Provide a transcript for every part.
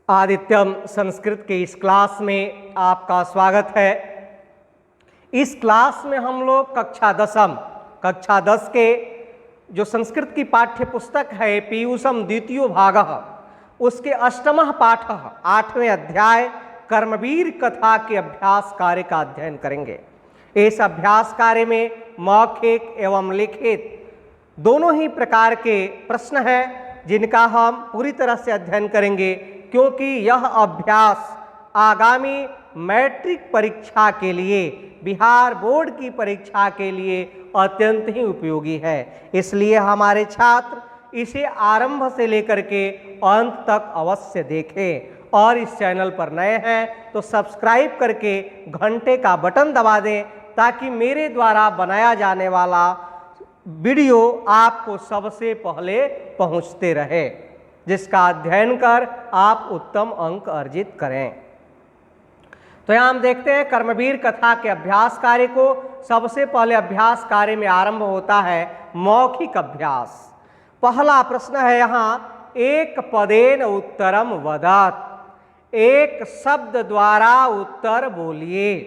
आदित्यम संस्कृत के इस क्लास में आपका स्वागत है। इस क्लास में हम लोग कक्षा 10 के जो संस्कृत की पाठ्य पुस्तक है पीयूषम द्वितीयो भागः, उसके अष्टमः पाठः 8वें अध्याय कर्मवीर कथा के अभ्यास कार्य का अध्ययन करेंगे। इस अभ्यास कार्य में मौखिक एवं लिखित दोनों ही प्रकार के प्रश्न हैं जिनका हम पूरी तरह से अध्ययन करेंगे, क्योंकि यह अभ्यास आगामी मैट्रिक परीक्षा के लिए, बिहार बोर्ड की परीक्षा के लिए अत्यंत ही उपयोगी है। इसलिए हमारे छात्र इसे आरंभ से लेकर के अंत तक अवश्य देखें और इस चैनल पर नए हैं तो सब्सक्राइब करके घंटे का बटन दबा दें ताकि मेरे द्वारा बनाया जाने वाला वीडियो आपको सबसे पहले पहुंचते रहे, जिसका अध्ययन कर आप उत्तम अंक अर्जित करें। तो यहाँ हम देखते हैं कर्मवीर कथा के अभ्यास कार्य को। सबसे पहले अभ्यास कार्य में आरंभ होता है मौखिक अभ्यास। पहला प्रश्न है यहाँ, एक पदेन उत्तरम वदत, एक शब्द द्वारा उत्तर बोलिए।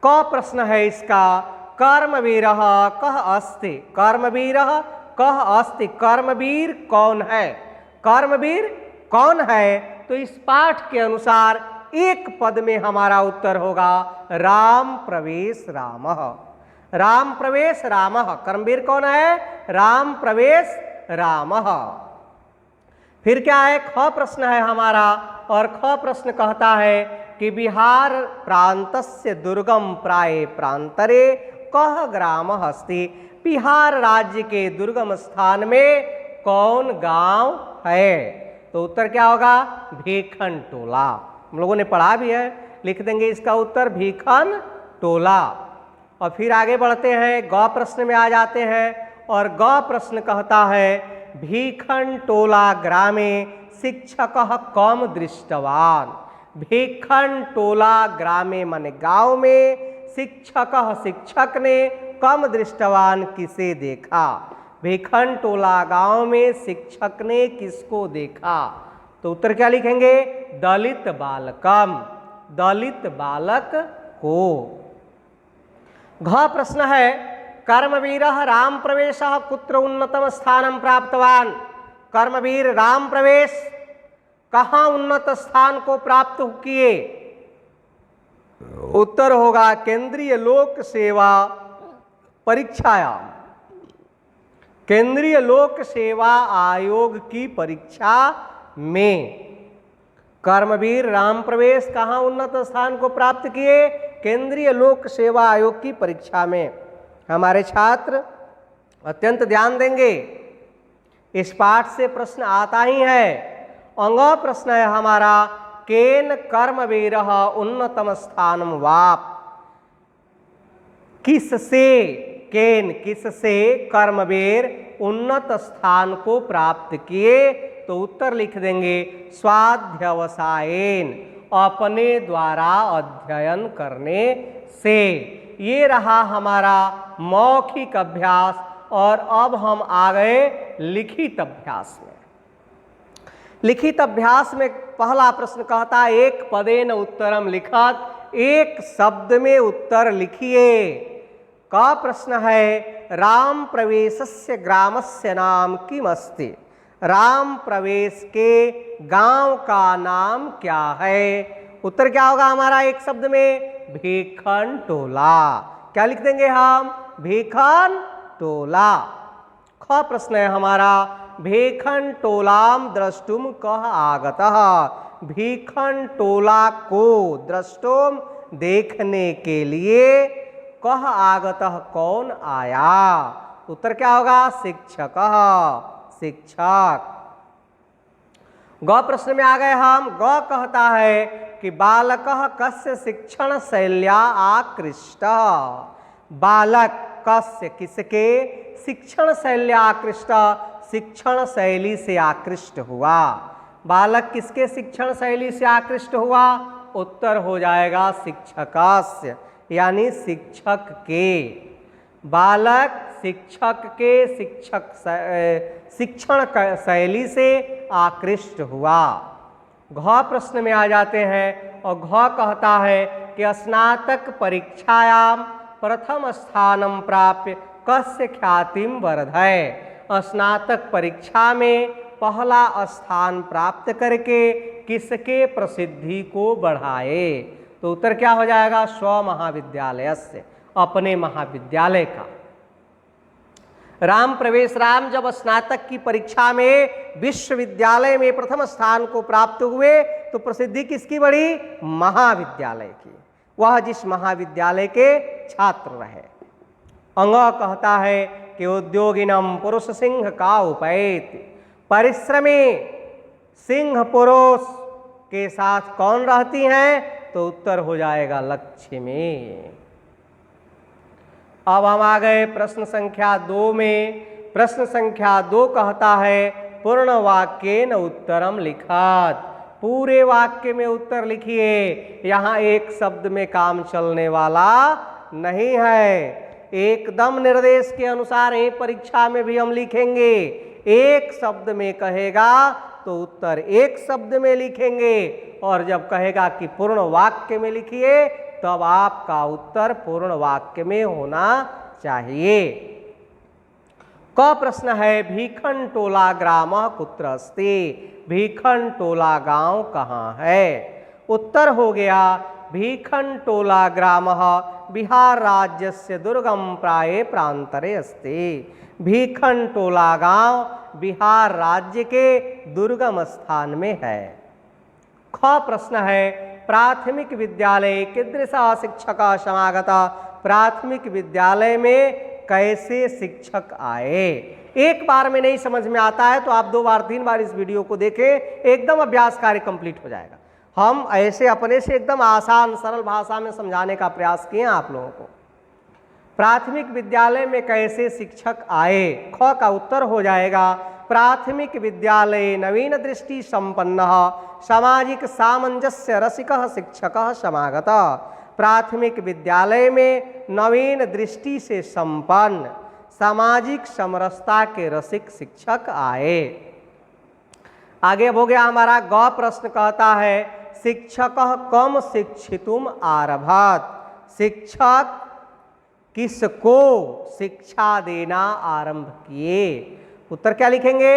क प्रश्न है इसका, कर्मवीरः कः अस्ति, कर्मवीरः कः अस्ति, कर्मवीर कौन है, कर्मवीर कौन है। तो इस पाठ के अनुसार एक पद में हमारा उत्तर होगा राम प्रवेश रामः, राम प्रवेश रामः। कर्मवीर कौन है, राम प्रवेश रामः। फिर क्या है, ख प्रश्न है हमारा, और ख प्रश्न कहता है कि बिहार प्रांतस्य दुर्गम प्राये प्रांतरे कः ग्रामः अस्ति, बिहार राज्य के दुर्गम स्थान में कौन गांव है। तो उत्तर क्या होगा, भीखन टोला। हम लोगों ने पढ़ा भी है, लिख देंगे इसका उत्तर भीखन टोला। और फिर आगे बढ़ते हैं, ग प्रश्न में आ जाते हैं, और ग प्रश्न कहता है भीखन टोला ग्रामे शिक्षकः कम दृष्टवान, भीखन टोला ग्रामे माने गांव में, शिक्षकः शिक्षक ने, कम दृष्टवान किसे देखा। भीखन टोला गांव में शिक्षक ने किसको देखा। तो उत्तर क्या लिखेंगे, दलित बालकम, दलित बालक को। घ प्रश्न है, कर्मवीरः राम प्रवेशः कुत्र उन्नतम स्थानं प्राप्तवान, कर्मवीर राम प्रवेश कहाँ उन्नत स्थान को प्राप्त किए। उत्तर होगा केंद्रीय लोक सेवा परीक्षायाम, केंद्रीय लोक सेवा आयोग की परीक्षा में कर्मवीर राम प्रवेश कहाँ उन्नत स्थान को प्राप्त किए, केंद्रीय लोक सेवा आयोग की परीक्षा में। हमारे छात्र अत्यंत ध्यान देंगे, इस पाठ से प्रश्न आता ही है। अंग प्रश्न है हमारा, केन कर्मवीरः उन्नतम स्थानम वाप, किससे, केन किससे कर्मवीर उन्नत स्थान को प्राप्त किए। तो उत्तर लिख देंगे स्वाध्यवसायेन, अपने द्वारा अध्ययन करने से। ये रहा हमारा मौखिक अभ्यास। और अब हम आ गए लिखित अभ्यास में। लिखित अभ्यास में पहला प्रश्न कहता है एक पदेन उत्तरम लिखत, एक शब्द में उत्तर लिखिए। का प्रश्न है, राम प्रवेशस्य ग्रामस्य नाम किम अस्ति, राम प्रवेश के गांव का नाम क्या है। उत्तर क्या होगा हमारा एक शब्द में, भीखन टोला। क्या लिख देंगे हम, भीखन टोला। ख प्रश्न है हमारा, भीखन टोलाम द्रष्टुम कः आगतः, भीखन टोला को द्रष्टुम देखने के लिए, कः आगतः कौन आया। उत्तर क्या होगा, शिक्षकः, शिक्षक। ग प्रश्न में आ गए हम। ग कहता है कि बालकः कस्य शिक्षण शैल्या आकृष्टः, बालक कस्य किसके शिक्षण शैल्या आकृष्ट, शिक्षण शैली से आकृष्ट हुआ। बालक किसके शिक्षण शैली से आकृष्ट हुआ। उत्तर हो जाएगा शिक्षकस्य, यानी शिक्षक के। बालक शिक्षक के शिक्षण शैली से आकृष्ट हुआ। घ प्रश्न में आ जाते हैं और घ कहता है कि स्नातक परीक्षायाम प्रथम स्थानम प्राप्य कस्य ख्यातिम वर्धय। स्नातक परीक्षा में पहला स्थान प्राप्त करके किसके प्रसिद्धि को बढ़ाए। तो उत्तर क्या हो जाएगा, स्व महाविद्यालय से, अपने महाविद्यालय का। राम प्रवेश राम जब स्नातक की परीक्षा में विश्वविद्यालय में प्रथम स्थान को प्राप्त हुए तो प्रसिद्धि किसकी बढ़ी, महाविद्यालय की, वह जिस महाविद्यालय के छात्र रहे। अंग कहता है कि उद्योगिनम पुरुष सिंह का उपैत, परिश्रमी सिंह पुरुष के साथ कौन रहती हैं, तो उत्तर हो जाएगा लक्ष्मी। अब हम आ गए प्रश्न संख्या 2 में। प्रश्न संख्या 2 कहता है पूर्ण वाक्य न उत्तरम लिखत। पूरे वाक्य में उत्तर लिखिए। यहाँ एक शब्द में काम चलने वाला नहीं है, एकदम निर्देश के अनुसार ये परीक्षा में भी हम लिखेंगे। एक शब्द में कहेगा तो उत्तर एक शब्द में लिखेंगे, और जब कहेगा कि पूर्ण वाक्य में लिखिए तब आपका उत्तर पूर्ण वाक्य में होना चाहिए। क प्रश्न है भीखन टोला ग्राम कुत्र अस्ति। भीखन टोला गांव कहाँ है। उत्तर हो गया भीखन टोला ग्राम बिहार राज्य से दुर्गम प्राये प्रांतरे अस्ति। भीखन टोला गांव बिहार राज्य के दुर्गम स्थान में है। ख प्रश्न है प्राथमिक विद्यालय कीदृशः शिक्षकः समागतः। प्राथमिक विद्यालय में कैसे शिक्षक आए। एक बार में नहीं समझ में आता है तो आप 2 बार 3 बार इस वीडियो को देखें, एकदम अभ्यास कार्य कंप्लीट हो जाएगा। हम ऐसे अपने से एकदम आसान सरल भाषा में समझाने का प्रयास किए आप लोगों को। प्राथमिक विद्यालय में कैसे शिक्षक आए, ख का उत्तर हो जाएगा प्राथमिक विद्यालय नवीन दृष्टि संपन्न सामाजिक सामंजस्य रसिकः शिक्षकः समागतः। प्राथमिक विद्यालय में नवीन दृष्टि से संपन्न सामाजिक समरसता के रसिक शिक्षक आए। आगे हो गया हमारा ग प्रश्न कहता है शिक्षकः कम शिक्षितुम आरभत। शिक्षक किसको शिक्षा देना आरंभ किए। उत्तर क्या लिखेंगे,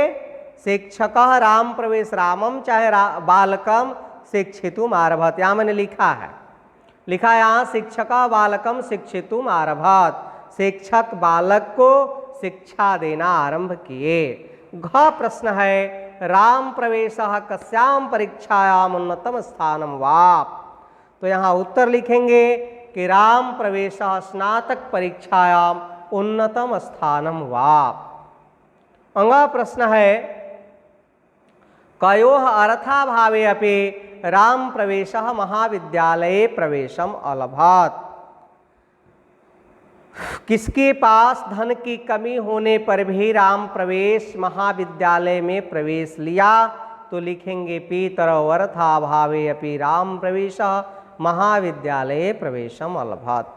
शिक्षकः राम प्रवेश रामम चाहे बालकम शिक्षितुम आरभत। यहाँ मैंने लिखा है, लिखा यहाँ शिक्षकः बालकम शिक्षितुम आरभत। शिक्षक बालक को शिक्षा देना आरंभ किए। घ प्रश्न है राम प्रवेशः कस्याम परीक्षायाम उन्नतम स्थानम वाप। तो यहाँ उत्तर लिखेंगे कि राम प्रवेशः स्नातक परीक्षायाम उन्नतम स्थानम वाप। अंग प्रश्न है कयोः अर्थाभावे अपि राम प्रवेशः महाविद्यालये प्रवेशम अलभत। किसके पास धन की कमी होने पर भी राम प्रवेश महाविद्यालय में प्रवेश लिया। तो लिखेंगे पितरौ अर्थाभावे अपि राम प्रवेशः महाविद्यालये प्रवेशम अलभत।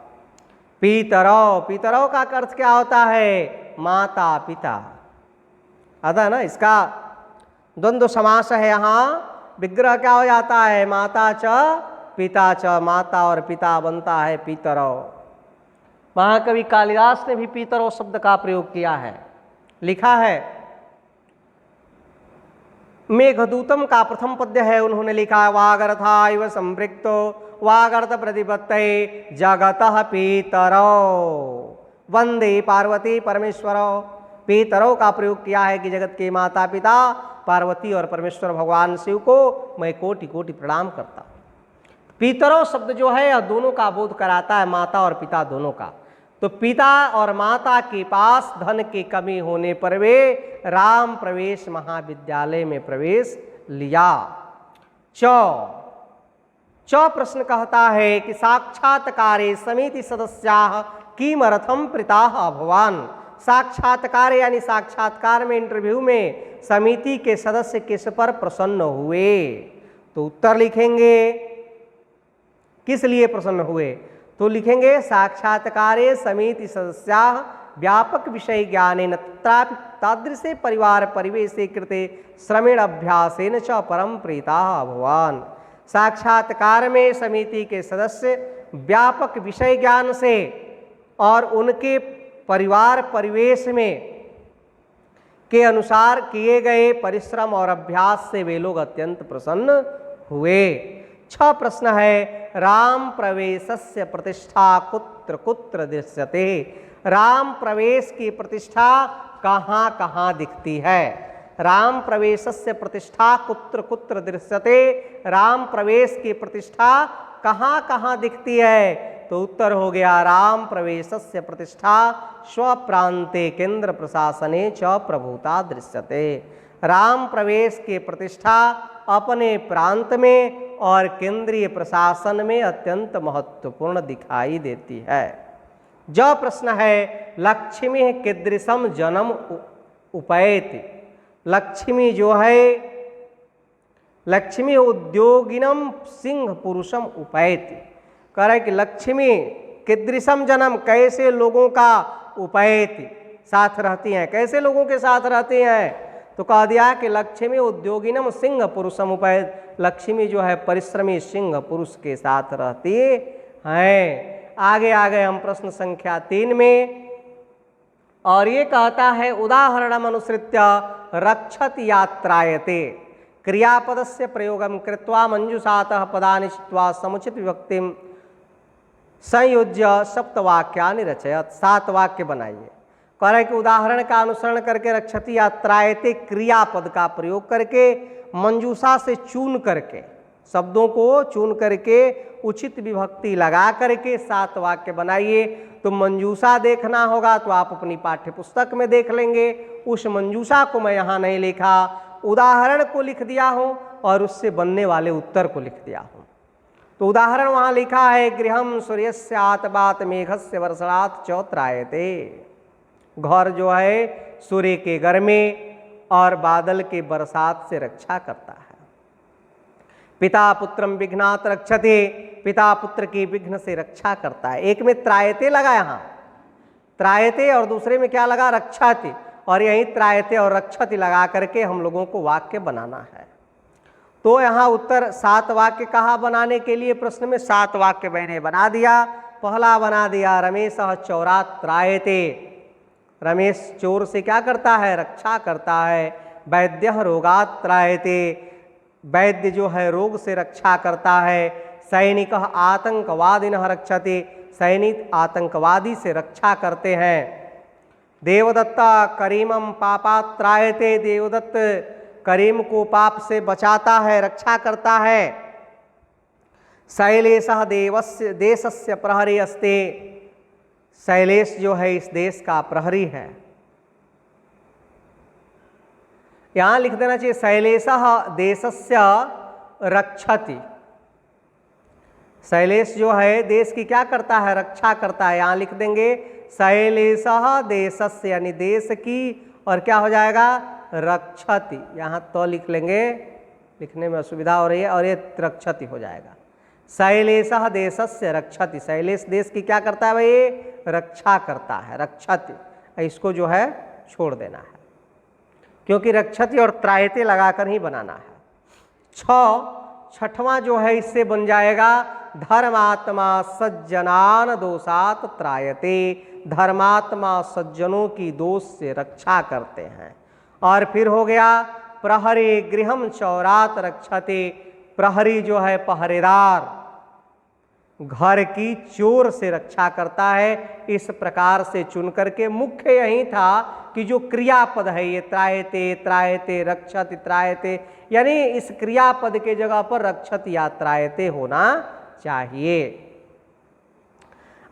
पितरौ, पितरौ का अर्थ क्या होता है, माता पिता। आता ना, इसका द्वंद्व समास है। यहाँ विग्रह क्या हो जाता है, माता च पिता च, माता और पिता बनता है पितरौ। महाकवि कालिदास ने भी पितरौ शब्द का प्रयोग किया है, लिखा है मेघदूतम का प्रथम पद्य है, उन्होंने लिखा है वागर्था इव संपृक्तो वागर्थ प्रतिपत्तये जगतः पितरौ वंदे पार्वती परमेश्वरौ। पितरौ का प्रयोग किया है कि जगत के माता पिता पार्वती और परमेश्वर भगवान शिव को मैं कोटि कोटि प्रणाम करता हूँ। पितरौ शब्द जो है यह दोनों का बोध कराता है, माता और पिता दोनों का। तो पिता और माता के पास धन की कमी होने पर वे राम प्रवेश महाविद्यालय में प्रवेश लिया। च प्रश्न कहता है कि साक्षात्कारे समिति सदस्याः किमर्थं प्रीताः अभवान्। साक्षात्कार यानी साक्षात्कार में इंटरव्यू में समिति के सदस्य किस पर प्रसन्न हुए। तो उत्तर लिखेंगे किस लिए प्रसन्न हुए, तो लिखेंगे साक्षात्कारे समिति सदस्याः व्यापक विषय ज्ञानेन तत्रापि तादृशे परिवार परिवेशे कृते श्रमेण अभ्यासेन च परम प्रीताः भवान्। साक्षात्कार में समिति के सदस्य व्यापक विषय ज्ञान से और उनके परिवार परिवेश में के अनुसार किए गए परिश्रम और अभ्यास से वे लोग अत्यंत प्रसन्न हुए। 6 प्रश्न है, राम प्रवेशस्य प्रतिष्ठा कुत्र कुत्र दृश्यते। राम प्रवेश की प्रतिष्ठा कहाँ कहाँ दिखती है? राम प्रवेशस्य प्रतिष्ठा कुत्र कुत्र दृश्यते। राम प्रवेश की प्रतिष्ठा कहाँ कहाँ दिखती है? तो उत्तर हो गया, राम प्रवेशस्य प्रतिष्ठा स्वप्रांते केंद्र प्रशासने च प्रभुता दृश्यते। राम प्रवेश की प्रतिष्ठा अपने प्रांत में और केंद्रीय प्रशासन में अत्यंत महत्वपूर्ण दिखाई देती है। जो प्रश्न है, लक्ष्मी कीदृशम जन्म उपैति। लक्ष्मी जो है, लक्ष्मी उद्योगिनम सिंह पुरुषम उपैति। कह रहे कि लक्ष्मी कीदृशम जन्म, कैसे लोगों का उपैति साथ रहती हैं, कैसे लोगों के साथ रहती हैं? तो कह दिया कि लक्ष्मी उद्योगिनम सिंह पुरुषम उपैति। लक्ष्मी जो है परिश्रमी सिंह पुरुष के साथ रहती हैं। आगे आ गए हम प्रश्न संख्या 3 में, और ये कहता है उदाहरणम अनुसृत्य रक्षत यात्रायते क्रियापदस्य प्रयोगम कृत्वा मंजुषातः पदानि चित्वा समुचित विभक्तिम संयोज्य सप्तवाक्यानि रचयत। 7 वाक्य बनाइए। कह रहे कि उदाहरण का अनुसरण करके रक्षति यात्रायते क्रियापद का प्रयोग करके मंजूषा से चून करके, शब्दों को चुन करके उचित विभक्ति लगा करके 7 वाक्य बनाइए। तो मंजूषा देखना होगा तो आप अपनी पाठ्य पुस्तक में देख लेंगे। उस मंजूषा को मैं यहाँ नहीं लिखा, उदाहरण को लिख दिया हूँ और उससे बनने वाले उत्तर को लिख दिया हूँ। तो उदाहरण वहाँ लिखा है, गृहम सूर्यस्य आतपात मेघस्य वर्षणात् च त्रायते। घर जो है सूर्य के गर्मी और बादल के बरसात से रक्षा करता है। पिता पुत्रम विघ्नात् रक्षते, पिता पुत्र की विघ्न से रक्षा करता है। एक में त्रायते लगा, यहाँ त्रायते, और दूसरे में क्या लगा, रक्षाति। और यहीं त्रायते और रक्षति लगा करके हम लोगों को वाक्य बनाना है। तो यहाँ उत्तर 7 वाक्य कहा बनाने के लिए, प्रश्न में 7 वाक्य मैंने बना दिया। पहला बना दिया, रमेश चौरात् त्रायते। रमेश चोर से क्या करता है, रक्षा करता है। वैद्य रोगात् त्रायते, वैद्य जो है रोग से रक्षा करता है। सैनिक आतंकवादिनः रक्षते, सैनिक आतंकवादी से रक्षा करते हैं। देवदत्ता करीमम पापात् त्रायते, देवदत्त करीम को पाप से बचाता है, रक्षा करता है। शैलेशः देवस्य देशस्य प्रहरी अस्ते, शैलेश जो है इस देश का प्रहरी है। यहाँ लिख देना चाहिए शैलेशः देशस्य रक्षति। शैलेश जो है देश की क्या करता है, रक्षा करता है। यहाँ लिख देंगे शैलेशः देशस्य, यानी देश की, और क्या हो जाएगा, रक्षति। यहाँ तो लिख लेंगे, लिखने में असुविधा हो रही है, और ये रक्षति हो जाएगा। शैलेशः देशस्य रक्षति, शैलेश देश की क्या करता है भाई, रक्षा करता है, रक्षति। इसको जो है छोड़ देना है, क्योंकि रक्षति और त्रायते लगाकर ही बनाना है। 6वां जो है इससे बन जाएगा, धर्मात्मा सज्जनान दोषात् त्रायते। धर्मात्मा सज्जनों की दोष से रक्षा करते हैं। और फिर हो गया, प्रहरी गृहम चौरात् रक्षते। प्रहरी जो है पहरेदार, घर की चोर से रक्षा करता है। इस प्रकार से चुन करके मुख्य यही था कि जो क्रियापद है ये त्रायते, त्रायते, रक्षति, त्रायते, यानी इस क्रियापद के जगह पर रक्षति या त्रायते होना चाहिए।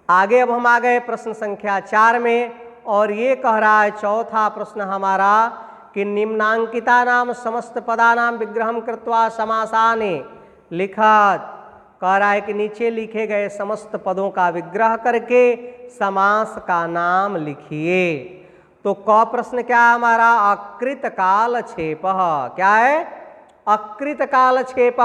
आगे अब हम आ गए प्रश्न संख्या 4 में, और ये कह रहा है 4था प्रश्न हमारा कि निम्नांकिता नाम समस्त पदानाम विग्रहम कृत्वा समासाने लिखत। कह रहा है कि नीचे लिखे गए समस्त पदों का विग्रह करके समास का नाम लिखिए। तो क प्रश्न क्या है हमारा, अकृत काल क्षेप। क्या है, अकृत काल क्षेप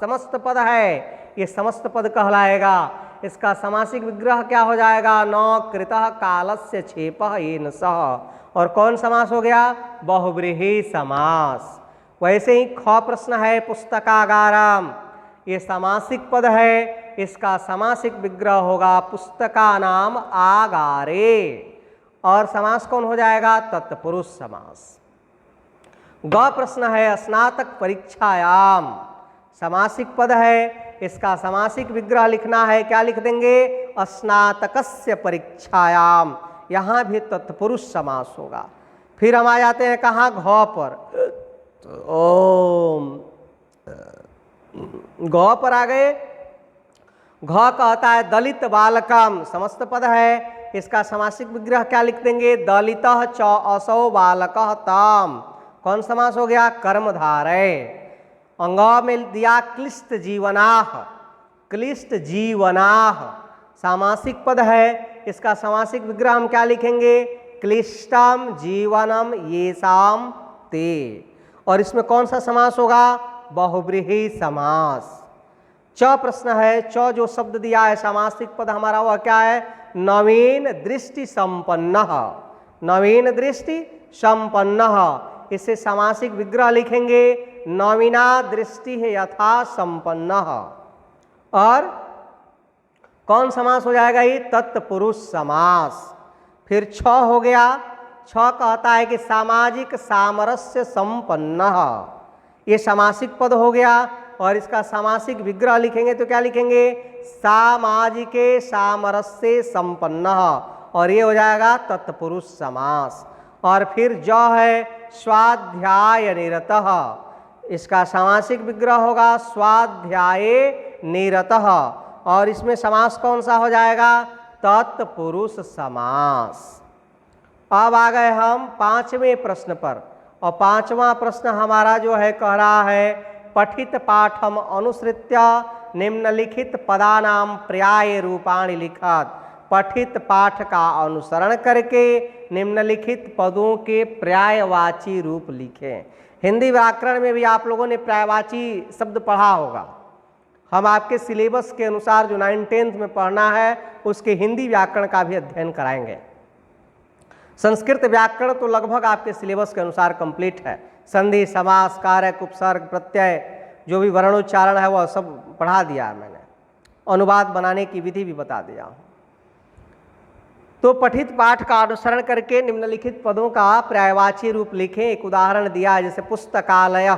समस्त पद है, ये समस्त पद कहलाएगा। इसका समासिक विग्रह क्या हो जाएगा? न कृतः कालस्य क्षेपः येन सह। और कौन समास हो गया? बहुव्रीहि समास। वैसे ही ख प्रश्न है पुस्तकागारम, ये समासिक पद है, इसका समासिक विग्रह होगा पुस्तकानाम आगारे। और समास कौन हो जाएगा? तत्पुरुष समास। ग प्रश्न है स्नातक परीक्षायाम, समासिक पद है, इसका समासिक विग्रह लिखना है, क्या लिख देंगे? स्नातकस्य परीक्षायाम। यहाँ भी तत्पुरुष समास होगा। फिर हम आ जाते हैं कहाँ? घ पर। ओम घ पर आ गए। घ कहता है दलित बालकम, समस्त पद है, इसका समासिक विग्रह क्या लिख देंगे? दलितः च असौ बालकः ताम। कौन समास हो गया? कर्मधारय। अंग में दिया क्लिष्ट जीवनाह, क्लिष्ट जीवनाह सामासिक पद है, इसका समासिक विग्रह हम क्या लिखेंगे? क्लिष्टम जीवनम येषाम ते। और इसमें कौन सा समास होगा? बहुव्रीहि समास। च प्रश्न है, च जो शब्द दिया है समासिक पद हमारा वह क्या है? नवीन दृष्टि संपन्न, नवीन दृष्टि संपन्न। इसे समासिक विग्रह लिखेंगे नवीना दृष्टि है यथा संपन्न। और कौन समास हो जाएगा? ये तत्पुरुष समास। फिर छ हो गया। छ कहता है कि सामाजिक सामरस्य संपन्न, ये समासिक पद हो गया। और इसका समासिक विग्रह लिखेंगे तो क्या लिखेंगे? सामाजिके सामरस्य संपन्न। और ये हो जाएगा तत्पुरुष समास। और फिर ज है स्वाध्याय निरतः, इसका समासिक विग्रह होगा स्वाध्याय निरतः। और इसमें समास कौन सा हो जाएगा? तत्पुरुष समास। अब आ गए हम पांचवें प्रश्न पर। और पांचवा प्रश्न हमारा जो है कह रहा है पठित पाठम अनुसृत्य निम्नलिखित पदानाम पर्याय रूपाणि लिखत। पठित पाठ का अनुसरण करके निम्नलिखित पदों के पर्यायवाची रूप लिखें। हिंदी व्याकरण में भी आप लोगों ने पर्यायवाची शब्द पढ़ा होगा। हम आपके सिलेबस के अनुसार जो 9th-10th में पढ़ना है उसके हिंदी व्याकरण का भी अध्ययन कराएंगे। संस्कृत व्याकरण तो लगभग आपके सिलेबस के अनुसार कंप्लीट है। संधि, समास, कारक, उपसर्ग, प्रत्यय, जो भी वर्णोच्चारण है वह सब पढ़ा दिया है मैंने। अनुवाद बनाने की विधि भी बता दिया हूँ। तो पठित पाठ का अनुसरण करके निम्नलिखित पदों का पर्यायवाची रूप लिखें। एक उदाहरण दिया है जैसे पुस्तकालय,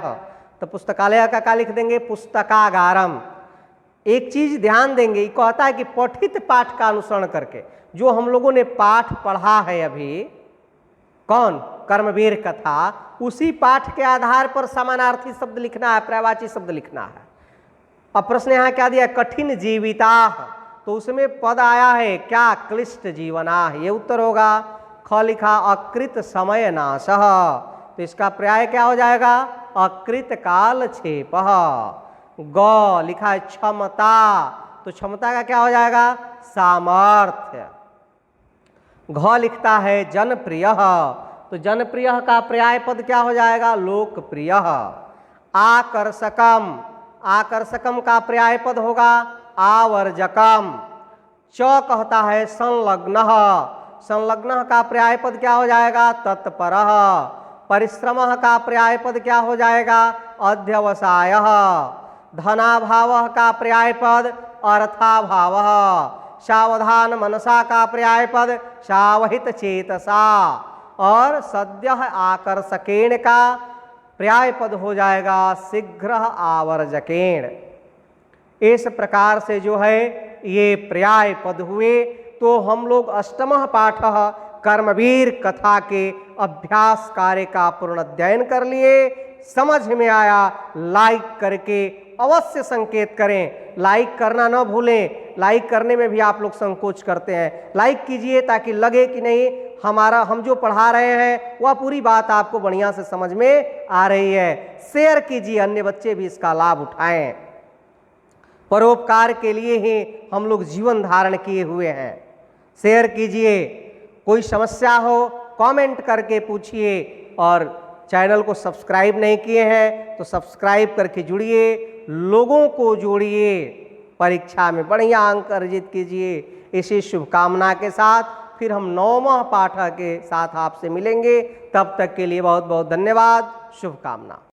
तो पुस्तकालय का क्या लिख देंगे? पुस्तकागारम। एक चीज ध्यान देंगे, ये कहता है कि पठित पाठ का अनुसरण करके, जो हम लोगों ने पाठ पढ़ा है अभी, कौन? कर्मवीर कथा, उसी पाठ के आधार पर समानार्थी शब्द लिखना है, पर्यायवाची शब्द लिखना है। अब प्रश्न यहाँ क्या दिया? कठिन जीविता, तो उसमें पद आया है क्या? क्लिष्ट जीवना, ये उत्तर होगा। ख लिखा अकृत समय नाशः, तो इसका पर्याय क्या हो जाएगा? अकृत काल क्षेपः। ग लिखा है क्षमता, तो क्षमता का क्या हो जाएगा? सामर्थ्य। घ लिखता है जनप्रिय, तो जनप्रिय का पर्याय पद क्या हो जाएगा? लोकप्रिय। आकर्षकम, आकर्षकम का पर्याय पद होगा आवर्जकम। च कहता है संलग्न, संलग्न का पर्याय पद क्या हो जाएगा? तत्परः। परिश्रम का पर्याय पद क्या हो जाएगा? अध्यवसायः। धनाभाव का पर्याय पद अर्थाभावः। सावधान मनसा का पर्याय पद सावहित चेतसा। और सद्य आकर्षकेण का पर्याय पद हो जाएगा शीघ्र आवर्जकेण। इस प्रकार से जो है ये पर्याय पद हुए। तो हम लोग अष्टमः पाठः कर्मवीर कथा के अभ्यास कार्य का पूर्ण अध्ययन कर लिए। समझ में आया? लाइक करके अवश्य संकेत करें। लाइक करना न भूलें, लाइक करने में भी आप लोग संकोच करते हैं। लाइक कीजिए ताकि लगे कि नहीं हम जो पढ़ा रहे हैं वह पूरी बात आपको बढ़िया से समझ में आ रही है। शेयर कीजिए, अन्य बच्चे भी इसका लाभ उठाएं। परोपकार के लिए ही हम लोग जीवन धारण किए हुए हैं। शेयर कीजिए। कोई समस्या हो कमेंट करके पूछिए। और चैनल को सब्सक्राइब नहीं किए हैं तो सब्सक्राइब करके जुड़िए, लोगों को जोड़िए। परीक्षा में बढ़िया अंक अर्जित कीजिए। इसी शुभकामना के साथ फिर हम 9वां पाठ के साथ आपसे मिलेंगे। तब तक के लिए बहुत बहुत धन्यवाद। शुभकामना।